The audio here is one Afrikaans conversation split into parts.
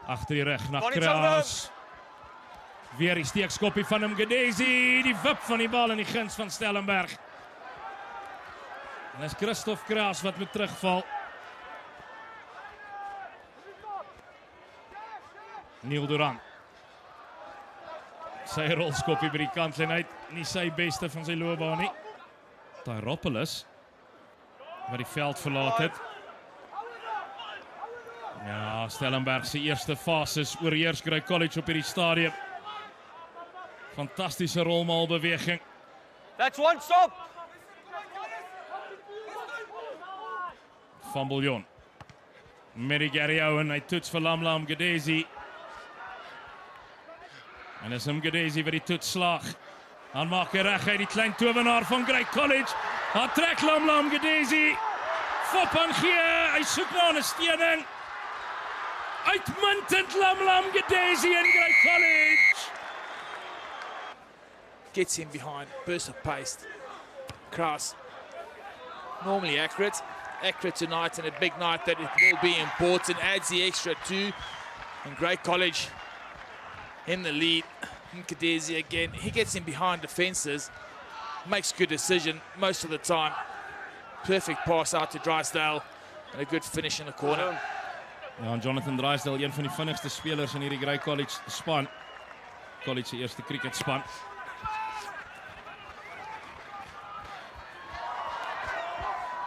Agter die rug na Kraus. Weer die steekskoppie van Mgedezi, die wip van die bal in die guns van Stellenberg. En dis Christoph Kraus wat moet terugval. Neil Duran. Sy rolskoppie by die kantlyn uit, nie sy beste van sy loopbaan nie. Tyropoulos wat die veld verlaat het. Ja, Stellenberg se eerste fases oorheers Grey College op hierdie stadium. Fantastiese rolmaalbeweging. That's one stop. Van Biljon. Mary Gary Owen, hy toets vir Lamla Mgedezi. En is Mgedezi wat die toets slaag. Dan maak hy reg uit die klein towenaar van Grey College. Hij trekt Lamla Mgedezi. Fop aan gee, hy soek na 'n steuning. Uitmuntend Lamla Mgedezi in Grey College. Gets him behind, burst of pace. Kraus, normally accurate tonight, and a big night that it will be important. Adds the extra two, and Grey College in the lead. Mgedezi again, he gets in behind defences, makes good decision most of the time. Perfect pass out to Drysdale, and a good finish in the corner. Ja, Jonathan Drysdale, een van die vinnigste spelers in hierdie Grey College span. College se eerste cricketspan.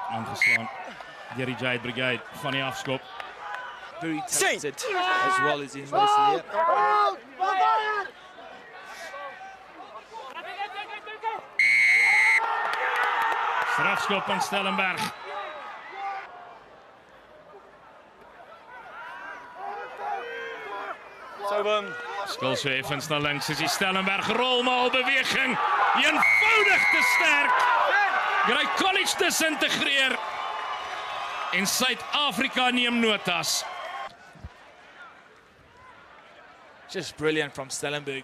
Aangeslaan deur die Jade Brigade van die afskop. Very talented as well as in Wesley. Strafskop aan Stellenberg. Skil so effens na links is die Stellenberg rolmaalbeweging. Eenvoudig te sterk. Grey College disintegreer. En Suid-Afrika neem notas. Just brilliant from Stellenberg.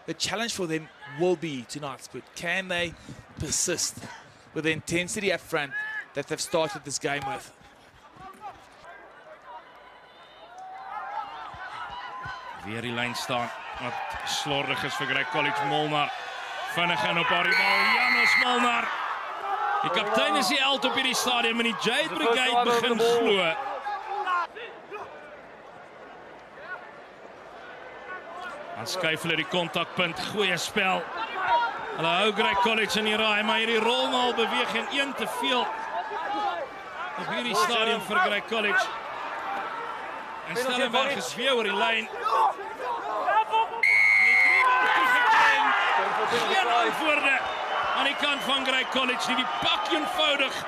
The challenge for them will be tonight, but can they persist with the intensity up front that they've started this game with? Weer die lyn staan, wat slordig is vir Grey College. Molnar, vinnig in op haar bal, Janus Molnar. Die kaptein is die held op hierdie stadium en die Jade Brigade begin glo. Dan skuif hulle die kontakpunt, goeie spel. Hulle hou Grey College in die raai, maar hierdie rolmaalbeweging een te veel op hierdie stadium vir Grey College. En Stellenberg is weer oor die lyn. Geen antwoorde aan die kant van Grey College nie. Die pak eenvoudig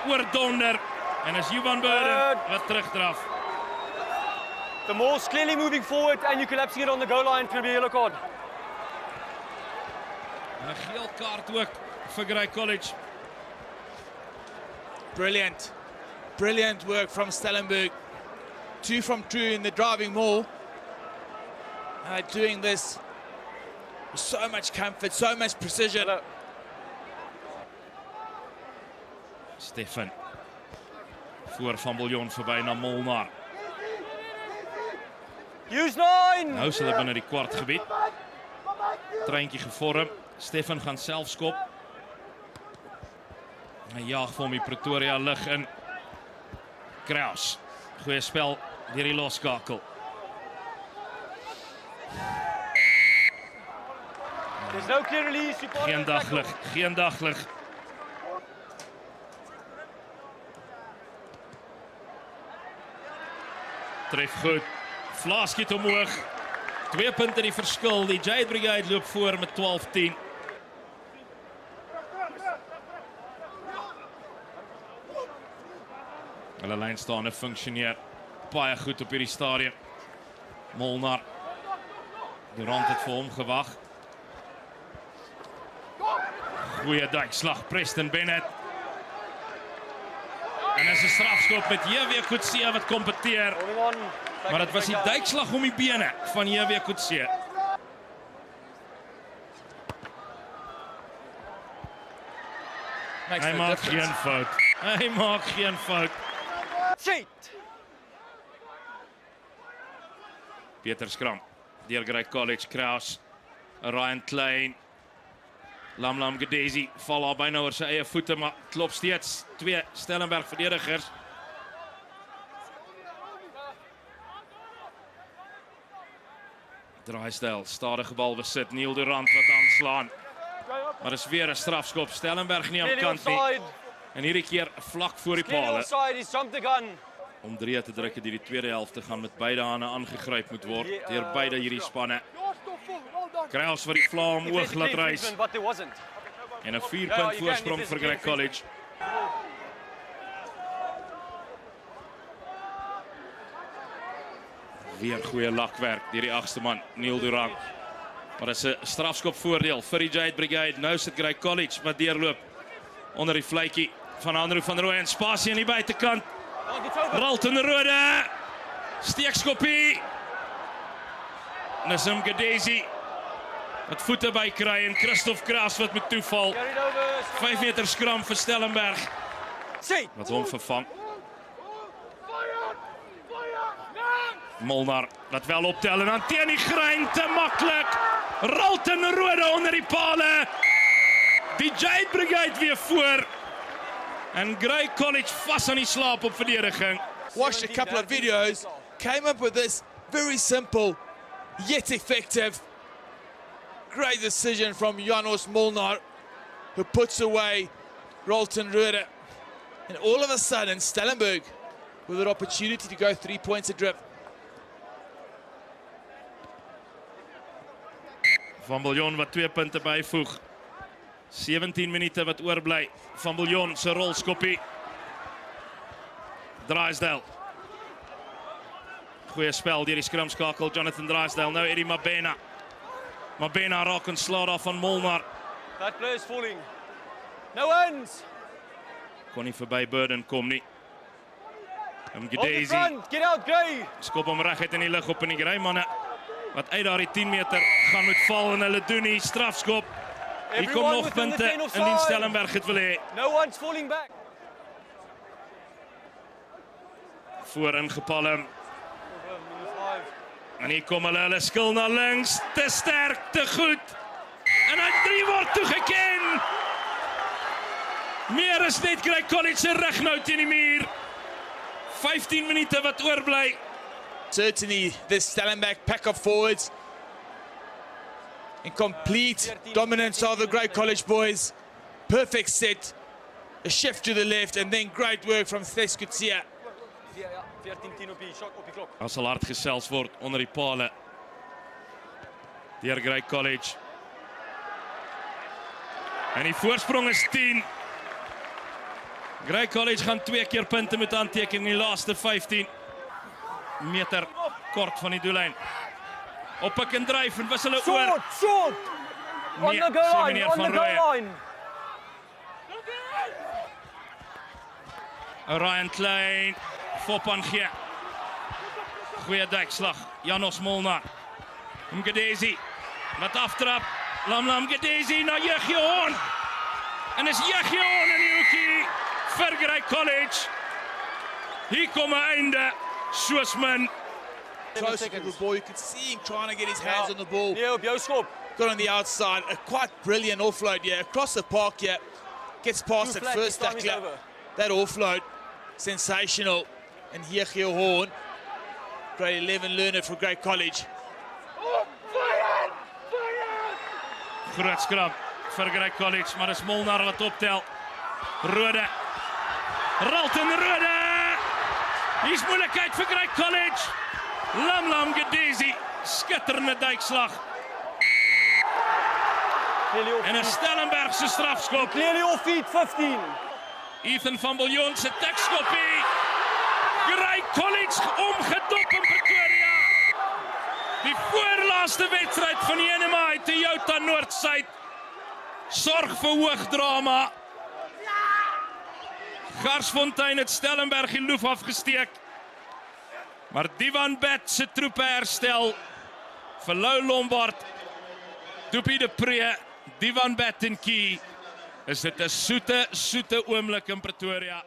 oor donder. En is Johan Burden wat terugdraf. The Moors clearly moving forward and you collapsing it on the goal line to be a yellow card. 'n geel kaart ook vir Grey College. Brilliant work from Stellenberg. 2 from true in the driving maul. Doing this with so much comfort, so much precision. Stefan. Voor Van Biljon verby na Molnar. Use 9! Nou is hulle binne die kwartgebied. Treintjie gevorm. Stefan gaan self skop. Hy jaag vir hom die Pretoria lig in. Kraus. Goeie spel deur die losskakel. There's no clear release. Geen daglig. Tref goed. Vlaaskiet omhoog. 2 punte die verskil. Die Jade Brigade loop voor met 12-10. Hulle lyn staan en funksioneer baie goed op hierdie stadium. Molnar. Durant het vir hom gewag. Goeie duikslag, Preston Bennett. En is 'n strafskop met J.W. Coetzee wat kompeteer. Maar dit was die duikslag om die bene van J.W. Coetzee. Hy maak geen fout. Shit! Pieter Skram, deur Grey College, Kraus, Ryan Klein, Lamlam Gedesi val al byna oor sy eie voete, maar klop steeds 2 Stellenberg verdedigers. Draaistyl, stadige bal besit, Neil Durant wat aanslaan. Maar is weer 'n strafskop, Stellenberg nie aan Clearly kant nie. offside. En hierdie keer vlak voor die Clearly pale. offside. He's jumped the gun. Om 3 te druk het die tweede helft te gaan met beide hande aangegryp moet word deur beide hierdie spanne. Kraus vir die Vlaam hoog laat reis But there wasn't. en 'n 4-punt voorsprong vir Grey College. Weer goeie lakwerk deur die 8ste man, Neil Durant. Maar dis 'n strafskop voordeel vir die Jade Brigade. Nou sit Grey College wat deurloop onder die vletjie van Andrew van Rooyen en spasie aan die buitekant. Oh, it's over. Ralton Rode, steekskoppie. Nazim Gedesi wat voete bykry en Christoph Kraus wat met toeval. Carried over. 5 meter skram vir Stellenberg See. wat hom vervang. Molnar wat wel optel en dan teen die grein te maklik. Ralton Rode onder die pale. Die Jade Brigade weer voor. En Grey College vas aan die slaap op verdediging. Watched a couple of videos, came up with this very simple yet effective. Great decision from Janos Molnar, who puts away Ralton Rode. And all of a sudden, Stellenberg with an opportunity to go 3 points adrift. Van Biljon wat 2 punte byvoeg. 17 minute wat oorbly. Van Biljon se rolskoppie. Draaisdale. Goeie spel deur die skrimskakel Jonathan Draaisdale. Nou Eddie Mabena. Mabena raak ontslae daar van Molnar. That player is falling. No hands. Kon nie verby Burden kom nie. On the Gedesi front. Get out, Gray. skop hom reguit in die lug op in die Grey manne wat uit daardie 10 meter gaan moet val en hulle doen nie strafskop. Hier kom Everyone nog within the punte 10 offside. indien Stellenberg het wil hê. No one's falling back. Voorin gepalm. -5. En hier kom hulle skil na links. Te sterk, te goed. En hy 3 word toegeken. Meer is net Grey College se rug nou teen die muur. 15 minute wat oorbly. Certainly this Stellenberg pack of forwards in complete dominance of the Grey College boys. Perfect set, a shift to the left and then great work from Theskutsia. Ja, 14-10 op die shot op die klok. As sal hard gesels word onder die pale. Deur Grey College. En die voorsprong is 10. Grey College gaan 2 keer punte moet aanteken in die laaste 15 meter kort van die doellyn. Op ek en dryf en wissel hulle oor. Short. On Nee, the sê goal line, meneer on the Van goal Rooyen. line. Ryan Klein, Fopan gee. Goeie dekslag, Janos Molnar. Gedesi, wat aftrap. Lamlam Gedesi na Jegjoon. En is Jegjoon in die hoekie vir Grey College. Hier kom 'n einde, soos min. Close to the ball, you could see him trying to get his hands on the ball. Nee, op jou skop. Got on the outside, a quite brilliant offload, yeah, across the park, yeah. Gets past Too it flat, first his time is tackler. over. That offload, sensational. And Yechio Horn, grade 11 learner for Grey College. Groot skrap vir Grey College, maar dis Molnar wat optel. Rode. Ralton Rode. Hier's moeilikheid vir Grey College. Lamlam Gedesi, skitterende duikslag. Clearly off En 'n feet. Stellenberg se strafskop. Clearly off feet, 15. Ethan van Biljon se tekskoppie. Grey College omgedop in Pretoria. Die voorlaaste wedstryd van die NMI Toyota Noord-Suid. Sorg vir hoog drama. Garsfontein het Stellenberg die loef afgesteek. Maar Divan Bet se troepe herstel. Vir Lou Lombard, Doopie de Pre, Divan Bet en Key. Is dit 'n soete oomblik in Pretoria.